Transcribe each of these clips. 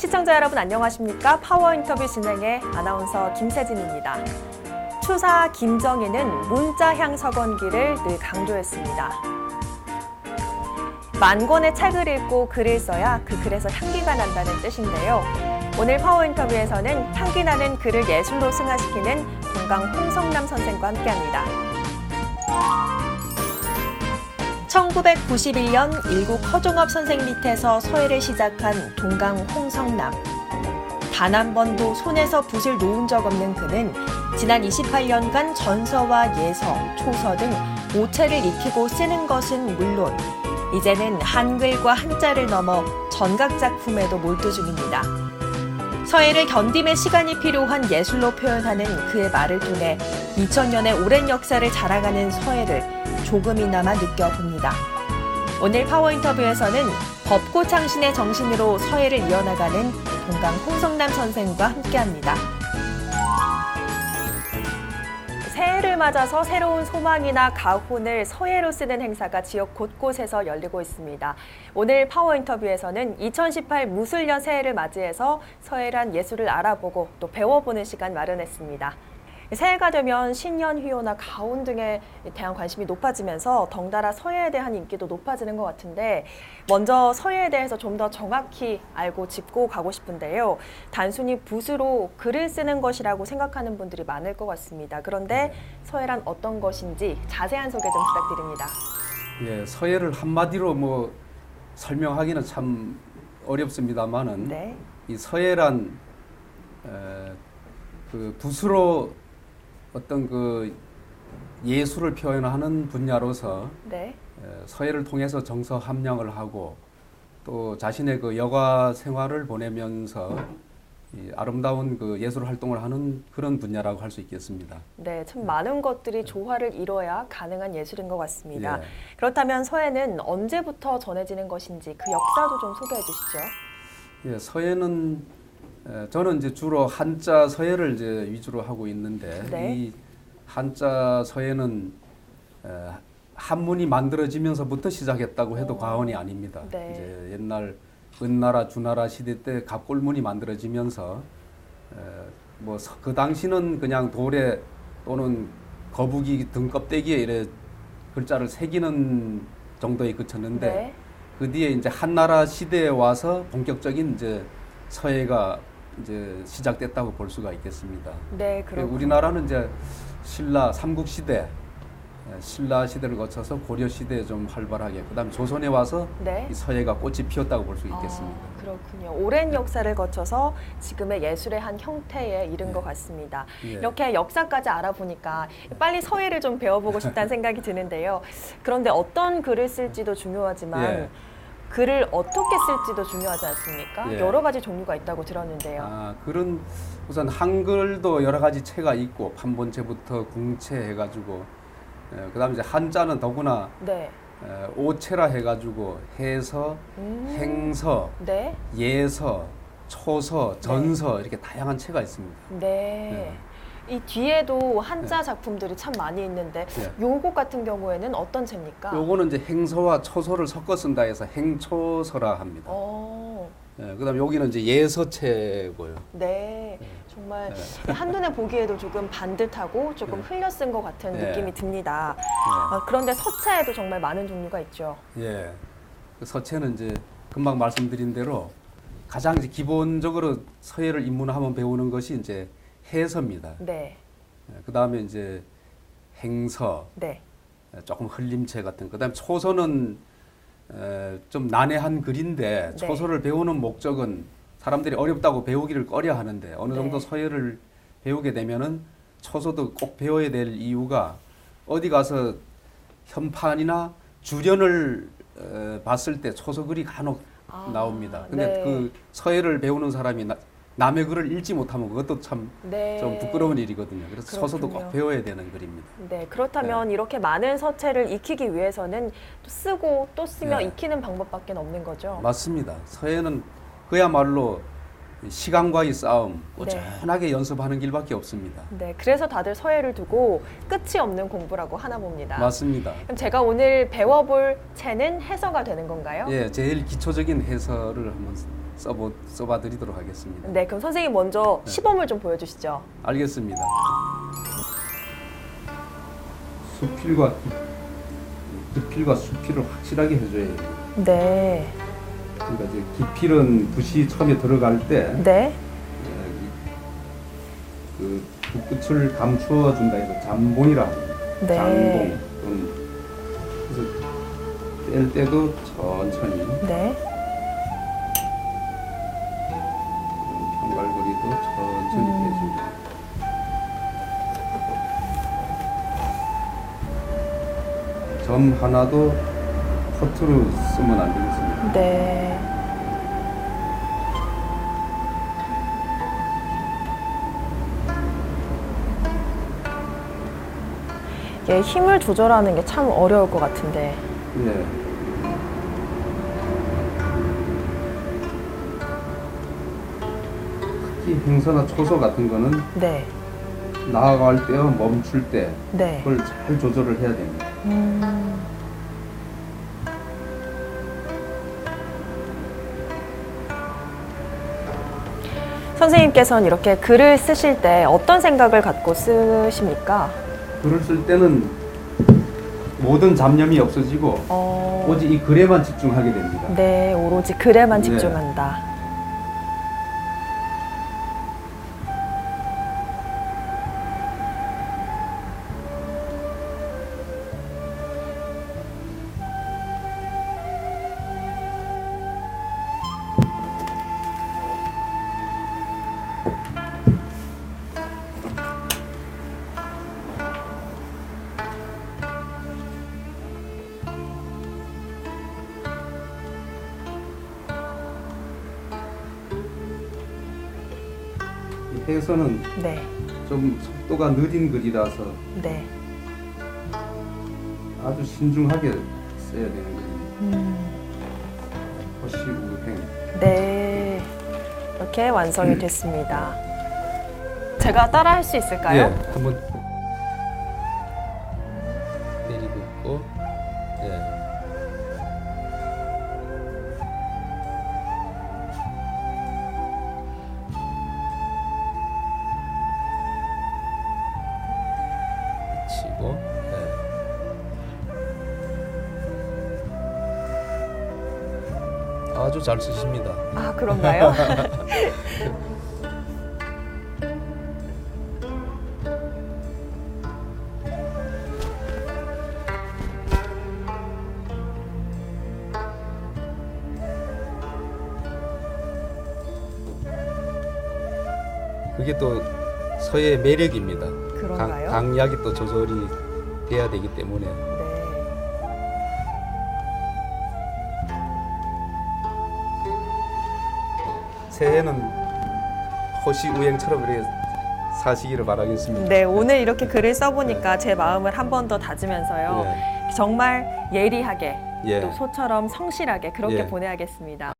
시청자 여러분 안녕하십니까? 파워 인터뷰 진행의 아나운서 김세진입니다. 추사 김정희는 문자향 서건기를 늘 강조했습니다. 만 권의 책을 읽고 글을 써야 그 글에서 향기가 난다는 뜻인데요. 오늘 파워 인터뷰에서는 향기 나는 글을 예술로 승화시키는 동강 홍성남 선생과 함께합니다. 1991년 일국 허종업 선생 밑에서 서예를 시작한 동강 홍성남. 단 한 번도 손에서 붓을 놓은 적 없는 그는 지난 28년간 전서와 예서, 초서 등 오체를 익히고 쓰는 것은 물론 이제는 한글과 한자를 넘어 전각 작품에도 몰두 중입니다. 서예를 견딤의 시간이 필요한 예술로 표현하는 그의 말을 통해 2000년의 오랜 역사를 자랑하는 서예를 조금이나마 느껴봅니다. 오늘 파워 인터뷰에서는 법고창신의 정신으로 서예를 이어나가는 동강 홍성남 선생과 함께합니다. 새해를 맞아서 새로운 소망이나 가훈을 서예로 쓰는 행사가 지역 곳곳에서 열리고 있습니다. 오늘 파워 인터뷰에서는 2018 무술년 새해를 맞이해서 서예란 예술을 알아보고 또 배워보는 시간 마련했습니다. 새해가 되면 신년 휴요나 가훈 등에 대한 관심이 높아지면서 덩달아 서예에 대한 인기도 높아지는 것 같은데 먼저 서예에 대해서 좀 더 정확히 알고 짚고 가고 싶은데요. 단순히 붓으로 글을 쓰는 것이라고 생각하는 분들이 많을 것 같습니다. 그런데 서예란 어떤 것인지 자세한 소개 좀 부탁드립니다. 예, 서예를 한마디로 설명하기는 참 어렵습니다만은 네. 이 서예란 그 붓으로 어떤 그 예술을 표현하는 분야로서 네. 서예를 통해서 정서 함량을 하고 또 자신의 그 여가 생활을 보내면서 이 아름다운 그 예술 활동을 하는 그런 분야라고 할 수 있겠습니다. 네, 참 많은 것들이 조화를 이뤄야 가능한 예술인 것 같습니다. 예. 그렇다면 서예는 언제부터 전해지는 것인지 그 역사도 좀 소개해 주시죠. 예, 서예는 저는 이제 주로 한자 서예를 이제 위주로 하고 있는데 네. 이 한자 서예는 한문이 만들어지면서부터 시작했다고 해도 과언이 아닙니다. 네. 이제 옛날 은나라 주나라 시대 때 갑골문이 만들어지면서 그 당시는 그냥 돌에 또는 거북이 등 껍데기에 이래 글자를 새기는 정도에 그쳤는데 네. 그 뒤에 이제 한나라 시대에 와서 본격적인 이제 서예가 이제 시작됐다고 볼 수가 있겠습니다. 네, 그렇군요. 우리나라는 이제 신라 삼국 시대, 신라 시대를 거쳐서 고려 시대에 좀 활발하게, 그다음 조선에 와서 네. 이 서예가 꽃이 피었다고 볼 수 있겠습니다. 그렇군요. 오랜 역사를 거쳐서 지금의 예술의 한 형태에 이른 것 같습니다. 예. 이렇게 역사까지 알아보니까 빨리 서예를 좀 배워보고 싶다는 생각이 드는데요. 그런데 어떤 글을 쓸지도 중요하지만 예. 글을 어떻게 쓸지도 중요하지 않습니까? 예. 여러 가지 종류가 있다고 들었는데요. 글은 우선 한글도 여러 가지 체가 있고 판본체부터 궁체 해가지고, 그다음에 이제 한자는 더구나 네. 오체라 해가지고 해서, 행서, 네. 예서, 초서, 전서 이렇게 다양한 체가 있습니다. 네. 이 뒤에도 한자 작품들이 참 많이 있는데 요거 같은 경우에는 어떤 책입니까? 요거는 이제 행서와 초서를 섞어 쓴다 해서 행초서라 합니다. 그다음 여기는 이제 예서체고요. 네, 정말 한눈에 보기에도 조금 반듯하고 조금 흘려 쓴 것 같은 느낌이 듭니다. 그런데 서체에도 정말 많은 종류가 있죠. 예, 그 서체는 이제 금방 말씀드린 대로 가장 이제 기본적으로 서예를 입문하면 배우는 것이 이제 해서입니다. 네. 그다음에 이제 행서, 네. 조금 흘림체 같은. 그다음에 초서는 좀 난해한 글인데 네. 초서를 배우는 목적은 사람들이 어렵다고 배우기를 꺼려 하는데 어느 정도 네. 서예를 배우게 되면은 초서도 꼭 배워야 될 이유가 어디 가서 현판이나 주련을 봤을 때 초서 글이 간혹 나옵니다. 근데 네. 그 서예를 배우는 사람이 남의 글을 읽지 못하면 그것도 참 좀 네. 부끄러운 일이거든요. 그래서 그렇군요. 초서도 꼭 배워야 되는 글입니다. 네, 그렇다면 이렇게 많은 서체를 익히기 위해서는 또 쓰고 또 쓰며 네. 익히는 방법밖에 없는 거죠. 맞습니다. 서예는 그야말로 시간과의 싸움, 꾸준하게 연습하는 길밖에 없습니다. 네, 그래서 다들 서예를 두고 끝이 없는 공부라고 하나 봅니다. 맞습니다. 그럼 제가 오늘 배워볼 체는 해서가 되는 건가요? 예, 제일 기초적인 해설을 한번 써봐 드리도록 하겠습니다. 네, 그럼 선생님 먼저 시범을 좀 보여주시죠. 알겠습니다. 깊이와 수필을 확실하게 해줘야 해요. 네. 그러니까 이제 깊이는 붓이 처음에 들어갈 때 네. 그 붓끝을 감추어 준다 해서 잠봉이라 합니다. 네. 잠봉. 그래서 뗄 때도 천천히. 네. 평갈거리도 천천히 빼줍니다. 점 하나도 커트로 쓰면 안 되겠습니다. 네. 예, 힘을 조절하는 게 참 어려울 것 같은데. 예. 특히 행서나 초소 같은 거는 네. 나아갈 때와 멈출 때 네. 그걸 잘 조절을 해야 됩니다. 선생님께서는 이렇게 글을 쓰실 때 어떤 생각을 갖고 쓰십니까? 글을 쓸 때는 모든 잡념이 없어지고 오직 이 글에만 집중하게 됩니다. 네, 오로지 글에만 네. 집중한다. 이 해서는 네. 좀 속도가 느린 글이라서 네. 아주 신중하게 써야 되는 글입니다. 허시우행. 네. 이렇게 완성이 됐습니다. 제가 따라 할 수 있을까요? 예, 한번 내리긋고, 예. 치고, 예. 아주 잘 쓰십니다. 아, 그런가요? 그게 또 서예의 매력입니다. 그런가요? 강약이 또 조절이 돼야 되기 때문에. 네. 새해는 호시우행처럼 이렇게 사시기를 바라겠습니다. 네, 오늘 이렇게 글을 써보니까 제 마음을 한 번 더 다지면서요. 네. 정말 예리하게, 예. 또 소처럼 성실하게 그렇게 예. 보내야겠습니다.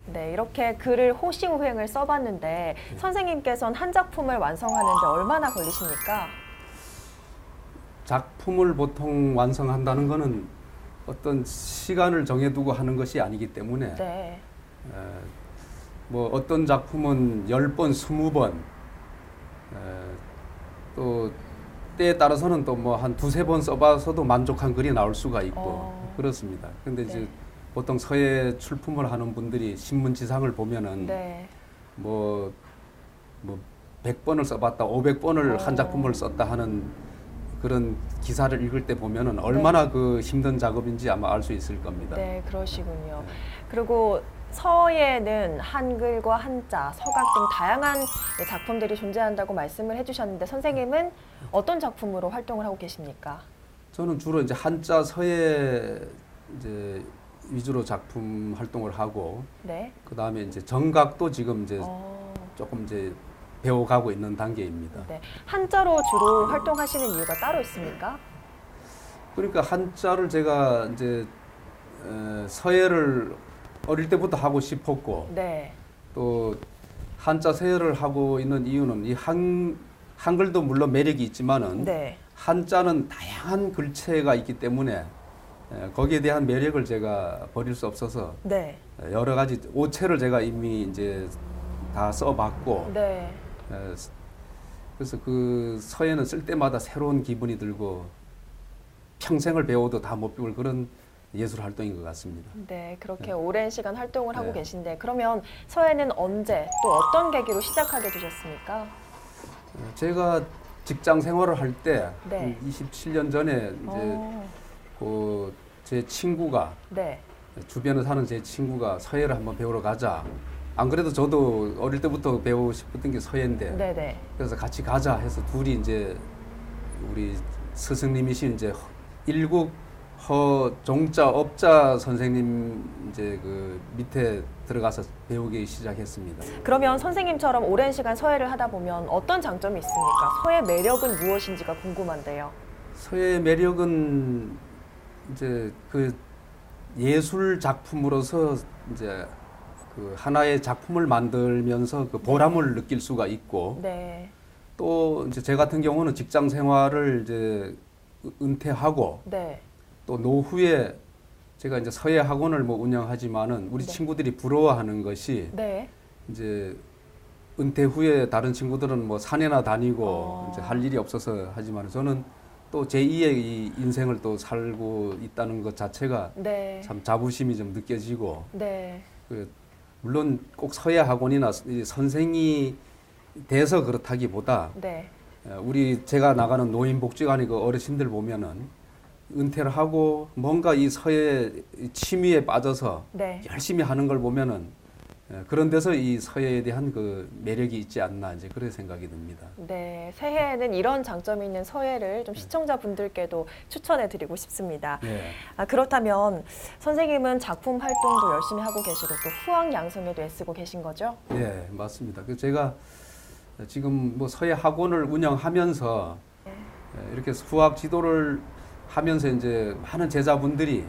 네, 이렇게 글을 호시우행을 써봤는데 선생님께서는 한 작품을 완성하는데 얼마나 걸리십니까? 작품을 보통 완성한다는 것은 어떤 시간을 정해두고 하는 것이 아니기 때문에 네. 뭐 어떤 작품은 10번, 20번 또 때에 따라서는 또 뭐 한 두세 번 써봐서도 만족한 글이 나올 수가 있고 그렇습니다. 근데 네. 이제 보통 서예 출품을 하는 분들이 신문지상을 보면은 네. 뭐 100번을 써봤다, 500번을 한 작품을 썼다 하는 그런 기사를 읽을 때 보면은 얼마나 그 힘든 작업인지 아마 알 수 있을 겁니다. 네, 그러시군요. 그리고 서예는 한글과 한자, 서각 등 다양한 작품들이 존재한다고 말씀을 해주셨는데 선생님은 어떤 작품으로 활동을 하고 계십니까? 저는 주로 이제 한자 서예 이제 위주로 작품 활동을 하고 네. 그 다음에 이제 정각도 지금 이제 조금 이제 배워가고 있는 단계입니다. 네. 한자로 주로 활동하시는 이유가 따로 있습니까? 그러니까 한자를 제가 이제 서예를 어릴 때부터 하고 싶었고 네. 또 한자 서예를 하고 있는 이유는 이 한글도 물론 매력이 있지만은 네. 한자는 다양한 글체가 있기 때문에 거기에 대한 매력을 제가 버릴 수 없어서 네. 여러 가지 오체를 제가 이미 이제 다 써봤고 네. 그래서 그 서예는 쓸 때마다 새로운 기분이 들고 평생을 배워도 다 못 배울 그런 예술 활동인 것 같습니다. 네, 그렇게 오랜 시간 활동을 하고 네. 계신데 그러면 서예는 언제 또 어떤 계기로 시작하게 되셨습니까? 제가 직장 생활을 할 때 네. 27년 전에 이제 그 제 친구가 네. 주변에 사는 제 친구가 서예를 한번 배우러 가자. 안 그래도 저도 어릴 때부터 배우고 싶었던 게 서예인데 네네. 그래서 같이 가자 해서 둘이 이제 우리 스승님이신 이제 일국 허종자 업자 선생님 이제 그 밑에 들어가서 배우기 시작했습니다. 그러면 선생님처럼 오랜 시간 서예를 하다 보면 어떤 장점이 있습니까? 서예 매력은 무엇인지가 궁금한데요. 서예의 매력은 이제 그 예술 작품으로서 이제 그 하나의 작품을 만들면서 그 보람을 느낄 수가 있고 네. 또 이제 제 같은 경우는 직장 생활을 이제 은퇴하고 네. 또 노후에 제가 이제 서예 학원을 뭐 운영하지만은 우리 네. 친구들이 부러워하는 것이 네. 이제 은퇴 후에 다른 친구들은 뭐 산에나 다니고 이제 아. 할 일이 없어서 하지만 저는 또 제2의 이 인생을 또 살고 있다는 것 자체가 네. 참 자부심이 좀 느껴지고 네. 그 물론 꼭 서예 학원이나 이 선생이 돼서 그렇다기보다 네. 우리 제가 나가는 노인복지관이 그 어르신들 보면은 은퇴를 하고 뭔가 이 서예 취미에 빠져서 네. 열심히 하는 걸 보면은 그런 데서 이 서예에 대한 그 매력이 있지 않나 이제 그런 생각이 듭니다. 네, 새해에는 이런 장점이 있는 서예를 좀 시청자분들께도 추천해드리고 싶습니다. 네. 그렇다면 선생님은 작품 활동도 열심히 하고 계시고 또 후학 양성에도 애쓰고 계신 거죠? 네, 맞습니다. 그 제가 지금 뭐 서예 학원을 운영하면서 이렇게 수학 지도를 하면서 이제 많은 제자분들이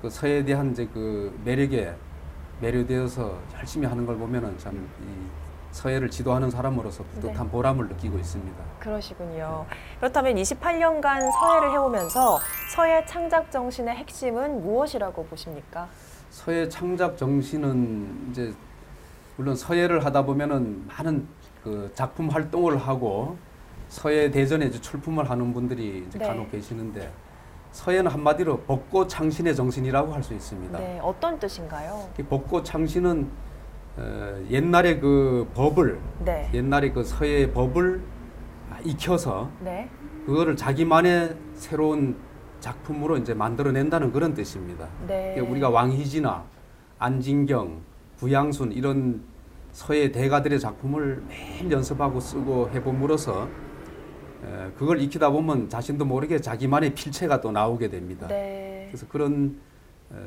그 서예에 대한 이제 그 매력에 매료되어서 열심히 하는 걸 보면은 참 이 서예를 지도하는 사람으로서 뿌듯한 보람을 느끼고 있습니다. 그러시군요. 그렇다면 28년간 서예를 해오면서 서예 창작 정신의 핵심은 무엇이라고 보십니까? 서예 창작 정신은 이제 물론 서예를 하다 보면은 많은 그 작품 활동을 하고 서예 대전에 이제 출품을 하는 분들이 이제 네. 간혹 계시는데 서예는 한마디로 벚꽃 창신의 정신이라고 할 수 있습니다. 네, 어떤 뜻인가요? 이 벚꽃 창신은 옛날에 그 법을 네. 옛날에 그 서예의 법을 익혀서 네. 그거를 자기만의 새로운 작품으로 이제 만들어낸다는 그런 뜻입니다. 네. 그러니까 우리가 왕희지나 안진경, 구양순 이런 서예 대가들의 작품을 매일 연습하고 쓰고 해봄으로써 그걸 익히다 보면 자신도 모르게 자기만의 필체가 또 나오게 됩니다. 네. 그래서 그런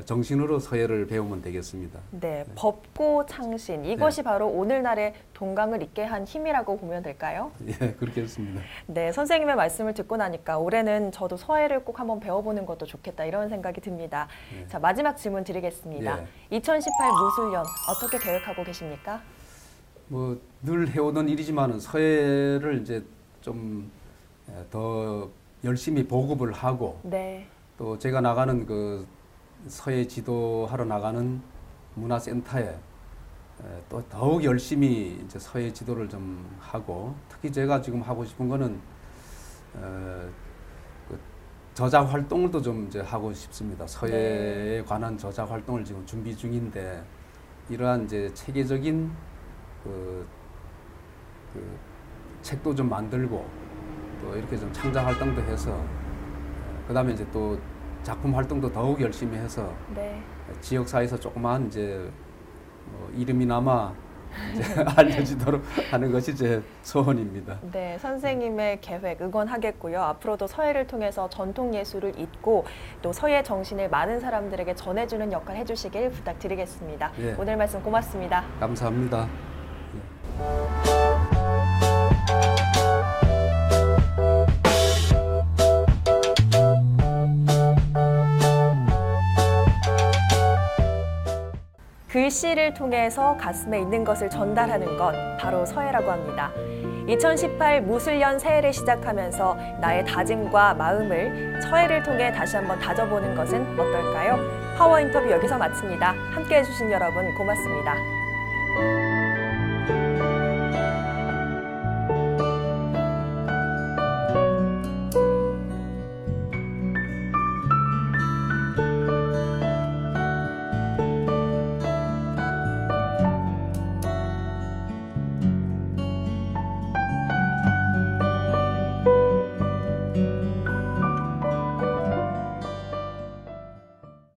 정신으로 서예를 배우면 되겠습니다. 네, 법고 창신 이것이 바로 오늘날의 동강을 잇게 한 힘이라고 보면 될까요? 예, 그렇게 했습니다. 네, 선생님의 말씀을 듣고 나니까 올해는 저도 서예를 꼭 한번 배워보는 것도 좋겠다 이런 생각이 듭니다. 네. 자, 마지막 질문 드리겠습니다. 예. 2018 무술년 어떻게 계획하고 계십니까? 뭐 늘 해오던 일이지만은 서예를 이제 좀 더 열심히 보급을 하고 네, 또 제가 나가는 그 서예 지도하러 나가는 문화센터에 또 더욱 열심히 이제 서예 지도를 좀 하고 특히 제가 지금 하고 싶은 거는 그 저작 활동도 좀 이제 하고 싶습니다. 서예에 관한 저작 활동을 지금 준비 중인데 이러한 이제 체계적인 그 책도 좀 만들고 또 이렇게 좀 창작 활동도 해서 그다음에 이제 또 작품 활동도 더욱 열심히 해서 네. 지역사회에서 조그마한 이제 이름이나마 이제 알려지도록 하는 것이 제 소원입니다. 네, 선생님의 계획 응원하겠고요. 앞으로도 서예를 통해서 전통 예술을 잇고 또 서예 정신을 많은 사람들에게 전해주는 역할 해주시길 부탁드리겠습니다. 예. 오늘 말씀 고맙습니다. 감사합니다. 그 글씨를 통해서 가슴에 있는 것을 전달하는 것, 바로 서예라고 합니다. 2018 무술년 새해를 시작하면서 나의 다짐과 마음을 서예를 통해 다시 한번 다져보는 것은 어떨까요? 파워 인터뷰 여기서 마칩니다. 함께해 주신 여러분 고맙습니다.